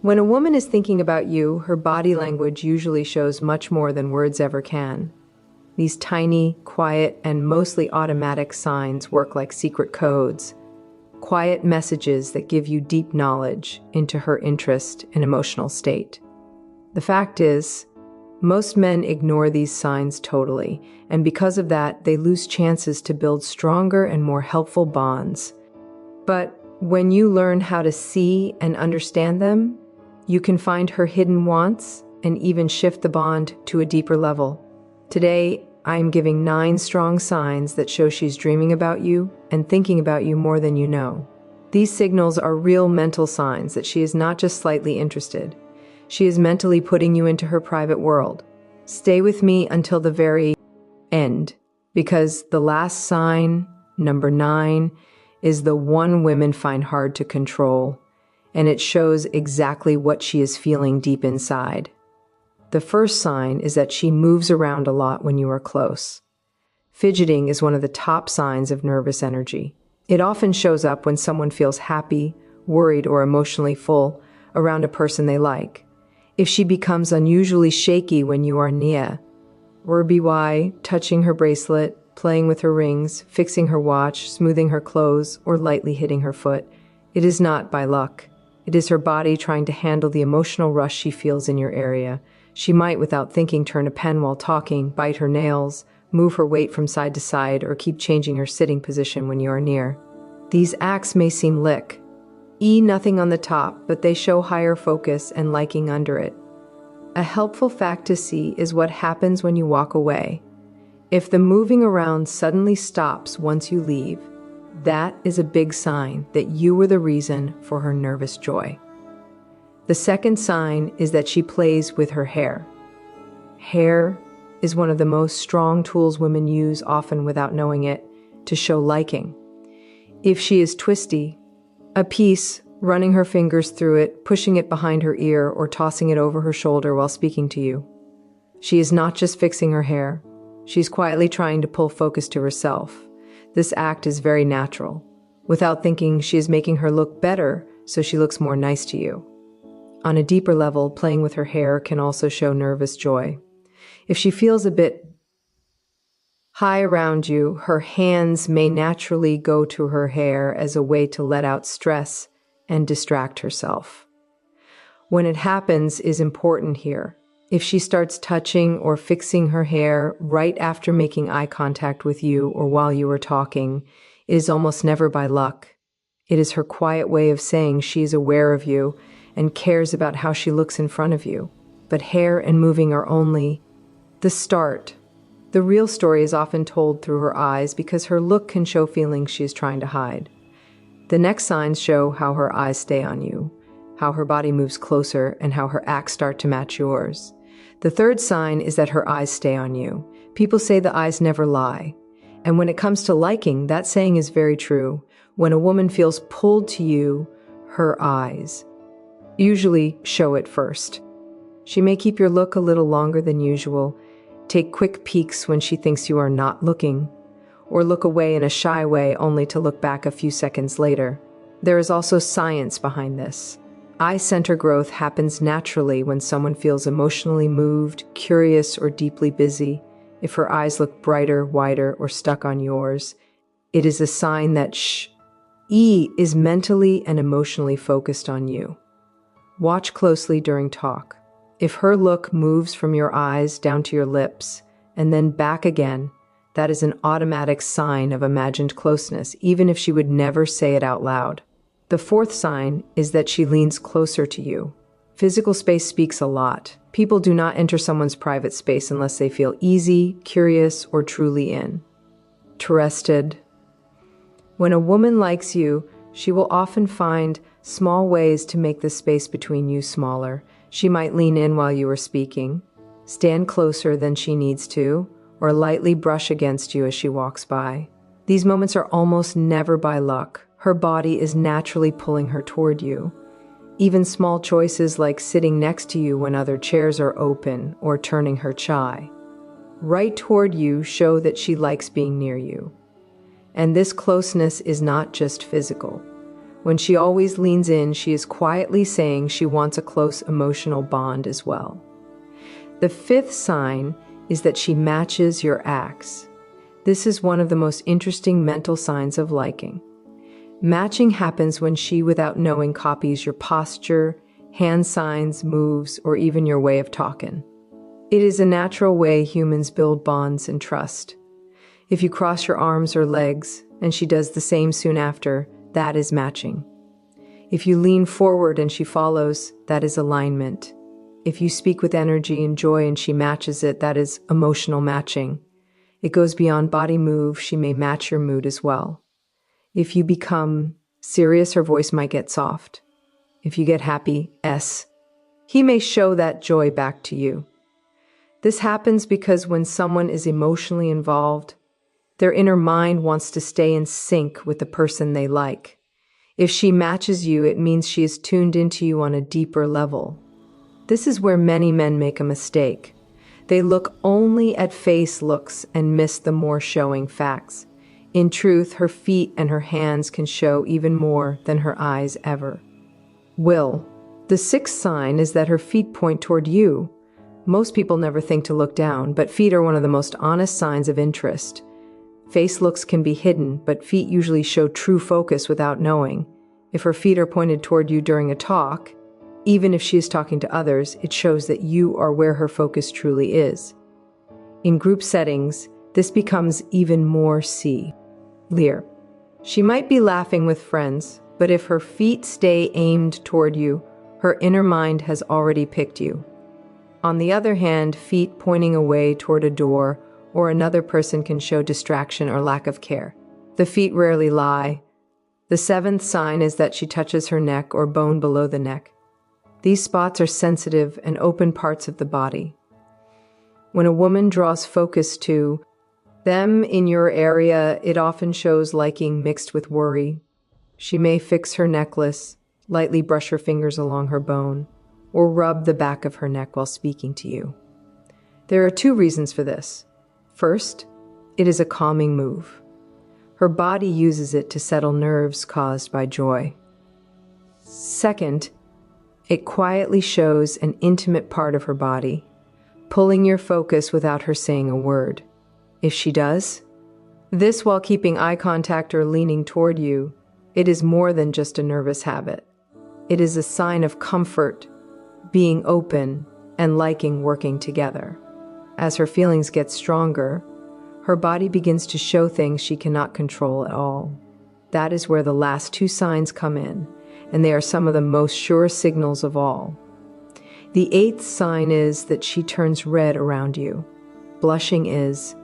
When a woman is thinking about you, her body language usually shows much more than words ever can. These tiny, quiet, and mostly automatic signs work like secret codes, quiet messages that give you deep knowledge into her interest and emotional state. The fact is, most men ignore these signs totally, and because of that, they lose chances to build stronger and more helpful bonds. But when you learn how to see and understand them, you can find her hidden wants and even shift the bond to a deeper level. Today, I am giving 9 strong signs that show she's dreaming about you and thinking about you more than you know. These signals are real mental signs that she is not just slightly interested. She is mentally putting you into her private world. Stay with me until the very end, because the last sign, number 9, is the one women find hard to control, and it shows exactly what she is feeling deep inside. The first sign is that she moves around a lot when you are close. Fidgeting is one of the top signs of nervous energy. It often shows up when someone feels happy, worried, or emotionally full around a person they like. If she becomes unusually shaky when you are near, or by touching her bracelet, playing with her rings, fixing her watch, smoothing her clothes, or lightly hitting her foot, it is not by luck. It is her body trying to handle the emotional rush she feels in your area. She might, without thinking, turn a pen while talking, bite her nails, move her weight from side to side, or keep changing her sitting position when you are near. These acts may seem nothing on the top, but they show higher focus and liking under it. A helpful fact to see is what happens when you walk away. If the moving around suddenly stops once you leave, that is a big sign that you were the reason for her nervous joy. The second sign is that she plays with her hair. Hair is one of the most strong tools women use, often without knowing it, to show liking. If she is twisty, a piece, running her fingers through it, pushing it behind her ear, or tossing it over her shoulder while speaking to you, she is not just fixing her hair. She's quietly trying to pull focus to herself. This act is very natural. Without thinking, she is making her look better so she looks more nice to you. On a deeper level, playing with her hair can also show nervous joy. If she feels a bit high around you, her hands may naturally go to her hair as a way to let out stress and distract herself. When it happens is important here. If she starts touching or fixing her hair right after making eye contact with you or while you are talking, it is almost never by luck. It is her quiet way of saying she is aware of you and cares about how she looks in front of you. But hair and moving are only the start. The real story is often told through her eyes because her look can show feelings she is trying to hide. The next signs show how her eyes stay on you, how her body moves closer, and how her acts start to match yours. The third sign is that her eyes stay on you. People say the eyes never lie. And when it comes to liking, that saying is very true. When a woman feels pulled to you, her eyes usually show it first. She may keep your look a little longer than usual, take quick peeks when she thinks you are not looking, or look away in a shy way only to look back a few seconds later. There is also science behind this. Eye center growth happens naturally when someone feels emotionally moved, curious, or deeply busy. If her eyes look brighter, wider, or stuck on yours, it is a sign that she is mentally and emotionally focused on you. Watch closely during talk. If her look moves from your eyes down to your lips and then back again, that is an automatic sign of imagined closeness, even if she would never say it out loud. The fourth sign is that she leans closer to you. Physical space speaks a lot. People do not enter someone's private space unless they feel easy, curious, or truly interested. When a woman likes you, she will often find small ways to make the space between you smaller. She might lean in while you are speaking, stand closer than she needs to, or lightly brush against you as she walks by. These moments are almost never by luck. Her body is naturally pulling her toward you. Even small choices like sitting next to you when other chairs are open or turning her chai right toward you show that she likes being near you. And this closeness is not just physical. When she always leans in, she is quietly saying she wants a close emotional bond as well. The fifth sign is that she matches your acts. This is one of the most interesting mental signs of liking. Matching happens when she, without knowing, copies your posture, hand signs, moves, or even your way of talking. It is a natural way humans build bonds and trust. If you cross your arms or legs, and she does the same soon after, that is matching. If you lean forward and she follows, that is alignment. If you speak with energy and joy and she matches it, that is emotional matching. It goes beyond body move, she may match your mood as well. If you become serious, her voice might get soft. If you get happy, he may show that joy back to you. This happens because when someone is emotionally involved, their inner mind wants to stay in sync with the person they like. If she matches you, it means she is tuned into you on a deeper level. This is where many men make a mistake. They look only at face looks and miss the more showing facts. In truth, her feet and her hands can show even more than her eyes ever will. The sixth sign is that her feet point toward you. Most people never think to look down, but feet are one of the most honest signs of interest. Face looks can be hidden, but feet usually show true focus without knowing. If her feet are pointed toward you during a talk, even if she is talking to others, it shows that you are where her focus truly is. In group settings, this becomes even more clear. She might be laughing with friends, but if her feet stay aimed toward you, her inner mind has already picked you. On the other hand, feet pointing away toward a door or another person can show distraction or lack of care. The feet rarely lie. The seventh sign is that she touches her neck or bone below the neck. These spots are sensitive and open parts of the body. When a woman draws focus to them in your area, it often shows liking mixed with worry. She may fix her necklace, lightly brush her fingers along her bone, or rub the back of her neck while speaking to you. There are two reasons for this. First, it is a calming move. Her body uses it to settle nerves caused by joy. Second, it quietly shows an intimate part of her body, pulling your focus without her saying a word. If she does this while keeping eye contact or leaning toward you, it is more than just a nervous habit. It is a sign of comfort, being open, and liking working together. As her feelings get stronger, her body begins to show things she cannot control at all. That is where the last two signs come in, and they are some of the most sure signals of all. The eighth sign is that she turns red around you. Blushing is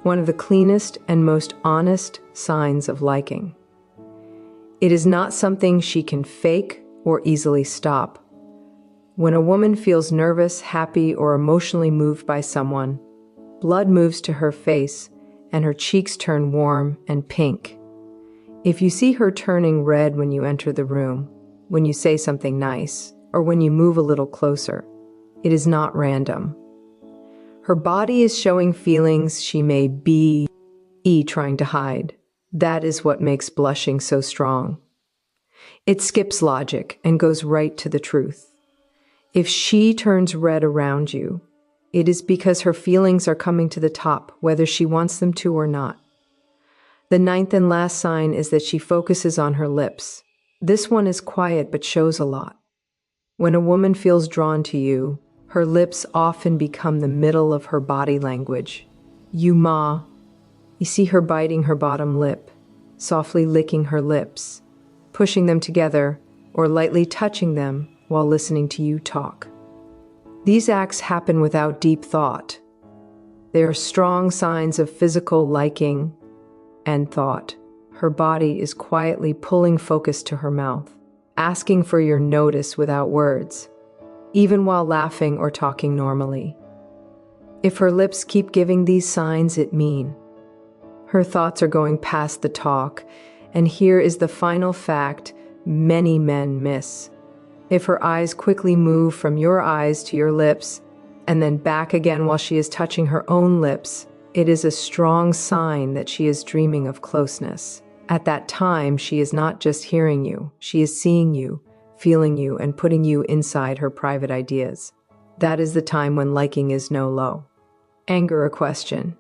one of the cleanest and most honest signs of liking. It is not something she can fake or easily stop. When a woman feels nervous, happy, or emotionally moved by someone, blood moves to her face and her cheeks turn warm and pink. If you see her turning red when you enter the room, when you say something nice, or when you move a little closer, it is not random. Her body is showing feelings she may be trying to hide. That is what makes blushing so strong. It skips logic and goes right to the truth. If she turns red around you, it is because her feelings are coming to the top, whether she wants them to or not. The ninth and last sign is that she focuses on her lips. This one is quiet but shows a lot. When a woman feels drawn to you, her lips often become the middle of her body language. You see her biting her bottom lip, softly licking her lips, pushing them together, or lightly touching them while listening to you talk. These acts happen without deep thought. They are strong signs of physical liking and thought. Her body is quietly pulling focus to her mouth, asking for your notice without words, even while laughing or talking normally. If her lips keep giving these signs, it means her thoughts are going past the talk, and here is the final fact many men miss. If her eyes quickly move from your eyes to your lips, and then back again while she is touching her own lips, it is a strong sign that she is dreaming of closeness. At that time, she is not just hearing you, she is seeing you, feeling you, and putting you inside her private ideas. That is the time when liking is no low. Anger a question.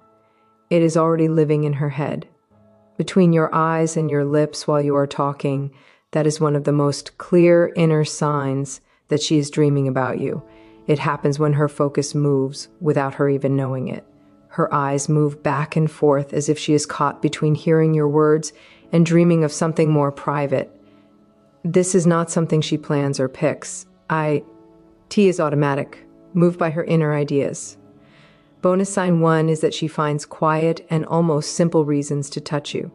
It is already living in her head. Between your eyes and your lips while you are talking, that is one of the most clear inner signs that she is dreaming about you. It happens when her focus moves without her even knowing it. Her eyes move back and forth as if she is caught between hearing your words and dreaming of something more private. This is not something she plans or picks. T is automatic, moved by her inner ideas. Bonus sign 1 is that she finds quiet and almost simple reasons to touch you.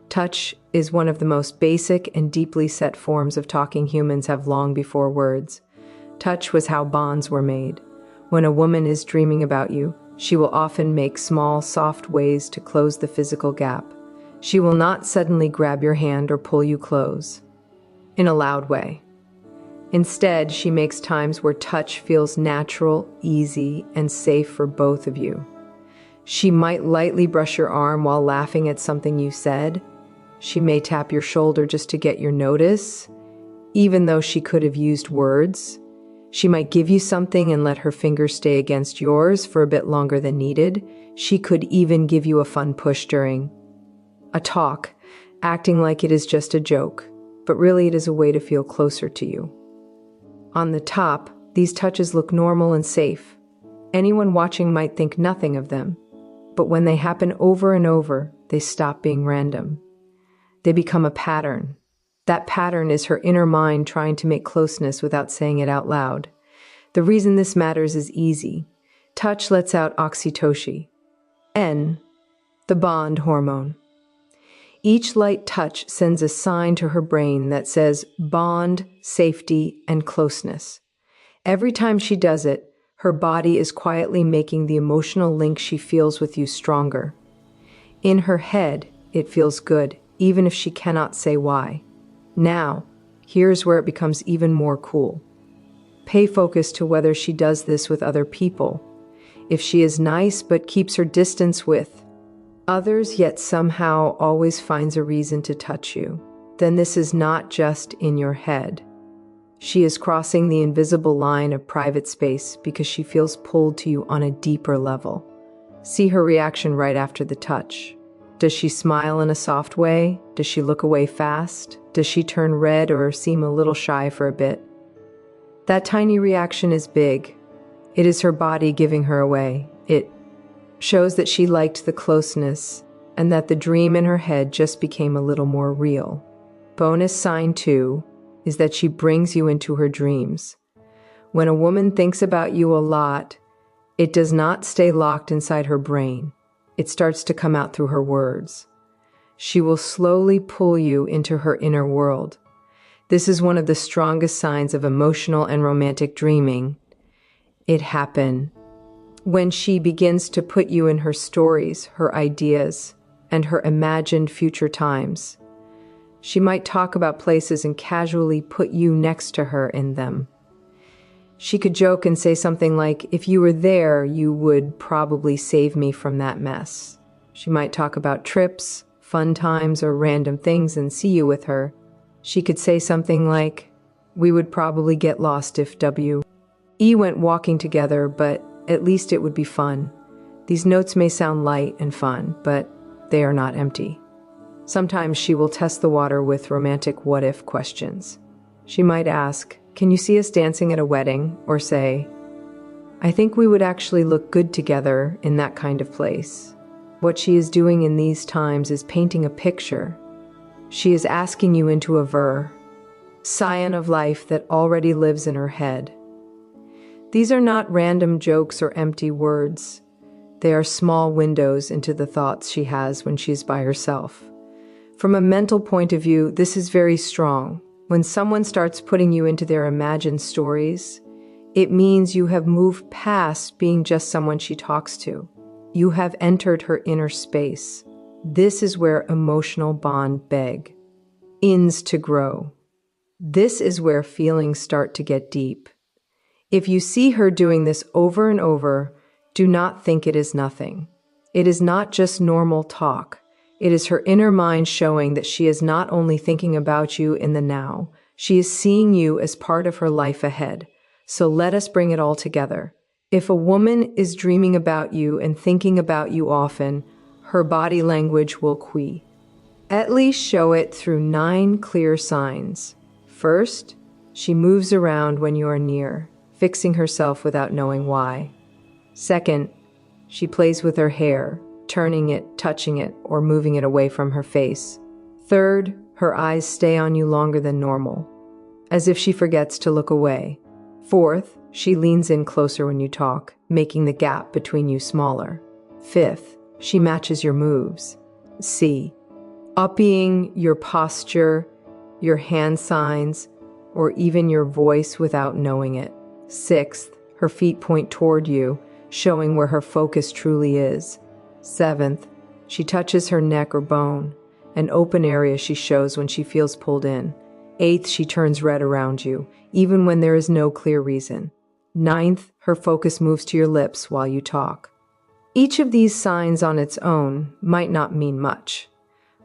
Touch is one of the most basic and deeply set forms of talking humans have long before words. Touch was how bonds were made. When a woman is dreaming about you, she will often make small, soft ways to close the physical gap. She will not suddenly grab your hand or pull you close in a loud way. Instead, she makes times where touch feels natural, easy, and safe for both of you. She might lightly brush your arm while laughing at something you said. She may tap your shoulder just to get your notice, even though she could have used words. She might give you something and let her fingers stay against yours for a bit longer than needed. She could even give you a fun push during a talk, acting like it is just a joke, but really it is a way to feel closer to you. On the top, these touches look normal and safe. Anyone watching might think nothing of them, but when they happen over and over, they stop being random. They become a pattern. That pattern is her inner mind trying to make closeness without saying it out loud. The reason this matters is easy. Touch lets out oxytocin, N, the bond hormone. Each light touch sends a sign to her brain that says bond, safety, and closeness. Every time she does it, her body is quietly making the emotional link she feels with you stronger. In her head, it feels good, even if she cannot say why. Now, here's where it becomes even more cool. Pay focus to whether she does this with other people. If she is nice but keeps her distance with others yet somehow always finds a reason to touch you, then this is not just in your head. She is crossing the invisible line of private space because she feels pulled to you on a deeper level. See her reaction right after the touch. Does she smile in a soft way? Does she look away fast? Does she turn red or seem a little shy for a bit? That tiny reaction is big. It is her body giving her away. It shows that she liked the closeness and that the dream in her head just became a little more real. Bonus sign 2 is that she brings you into her dreams. When a woman thinks about you a lot, it does not stay locked inside her brain. It starts to come out through her words. She will slowly pull you into her inner world. This is one of the strongest signs of emotional and romantic dreaming. It happens when she begins to put you in her stories, her ideas, and her imagined future times. She might talk about places and casually put you next to her in them. She could joke and say something like, "If you were there, you would probably save me from that mess." She might talk about trips, fun times, or random things and see you with her. She could say something like, "We would probably get lost if we went walking together, but at least it would be fun." These notes may sound light and fun, but they are not empty. Sometimes she will test the water with romantic what-if questions. She might ask, "Can you see us dancing at a wedding?" Or say, "I think we would actually look good together in that kind of place." What she is doing in these times is painting a picture. She is asking you into a scion of life that already lives in her head. These are not random jokes or empty words. They are small windows into the thoughts she has when she's by herself. From a mental point of view, this is very strong. When someone starts putting you into their imagined stories, it means you have moved past being just someone she talks to. You have entered her inner space. This is where emotional bond begins to grow. This is where feelings start to get deep. If you see her doing this over and over, do not think it is nothing. It is not just normal talk. It is her inner mind showing that she is not only thinking about you in the now, she is seeing you as part of her life ahead. So let us bring it all together. If a woman is dreaming about you and thinking about you often, her body language will at least show it through 9 clear signs. First, she moves around when you are near, fixing herself without knowing why. Second, she plays with her hair, turning it, touching it, or moving it away from her face. Third, her eyes stay on you longer than normal, as if she forgets to look away. Fourth, she leans in closer when you talk, making the gap between you smaller. Fifth, she matches your moves. Copying your posture, your hand signs, or even your voice without knowing it. Sixth, her feet point toward you, showing where her focus truly is. Seventh, she touches her neck or bone, an open area she shows when she feels pulled in. Eighth, she turns red around you, even when there is no clear reason. Ninth, her focus moves to your lips while you talk. Each of these signs on its own might not mean much,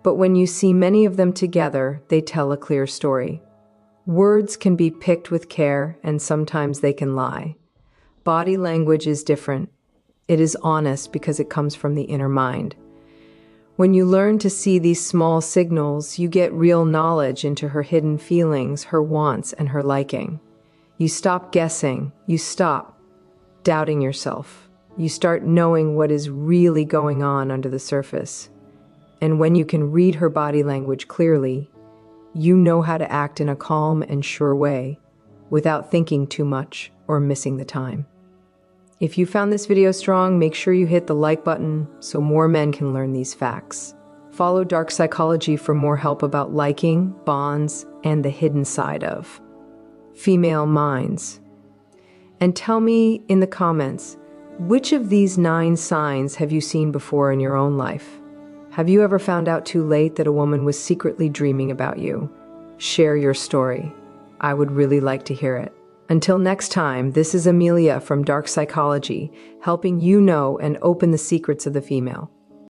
but when you see many of them together, they tell a clear story. Words can be picked with care, and sometimes they can lie. Body language is different. It is honest because it comes from the inner mind. When you learn to see these small signals, you get real knowledge into her hidden feelings, her wants, and her liking. You stop guessing. You stop doubting yourself. You start knowing what is really going on under the surface. And when you can read her body language clearly, you know how to act in a calm and sure way without thinking too much or missing the time. If you found this video strong, make sure you hit the like button so more men can learn these facts. Follow Dark Psychology for more help about liking, bonds, and the hidden side of female minds. And tell me in the comments, which of these 9 signs have you seen before in your own life? Have you ever found out too late that a woman was secretly dreaming about you? Share your story. I would really like to hear it. Until next time, this is Amelia from Dark Psychology, helping you know and open the secrets of the female.